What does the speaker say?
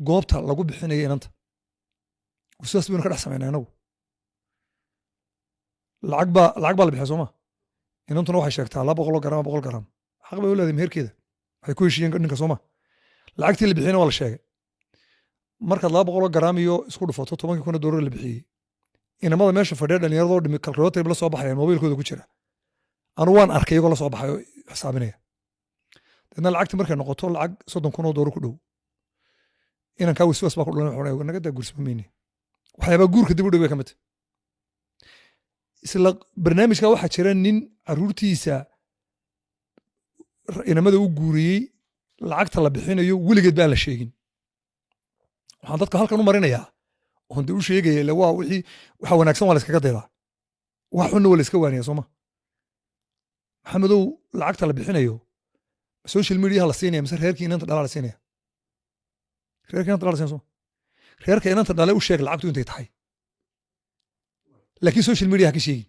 goobta lagu bixinayo inanta sidaas baynu ka dhex samaynaa inagu lacag baa la bixiya sooma inantuna waxay sheegtaa 200 garam 100 garam xaq bay u leedahay meherkeeda waxay ku heshiiyeen ninka sooma lacagtii la bixiyana waa la sheegay markaad 200 garam iyo isku dhufato 10,000 doolar la bixiyey inamada meesha fadhiya dhalinyaradoo dhimi kalkulootar la soo baxayaan mobilkooda ku jira anu waan arkay iyagoo la soo baxayo xisaabinaya dadna lacagti markay noqoto lacag 30,000 doolar ku dhow inankaa waswaas baa ku dhulan wuxuu naga daa guursamayne waxyaabaa guurka dib u dhow bay ka mid isla barnaamijka waxaa jira nin caruurtiisa inamada u guuriyey lacagta la bixinayo weligeed baan la sheegin waxaan dadka halkan u marinayaa oon de u sheegaya ila waa wixii waxa wanaagsan waa la iskaga daydaa wax xunna waa la iska waaniyaa sooma maxamedow lacagta la bixinayo social media la siinaya mise reerkii inanta dhalaa la siinaya reerkii inanta dhalaa la siinaya sooma reerka inanta dhale u sheeg lacagtu intay tahay laakiin social media ha ka sheegin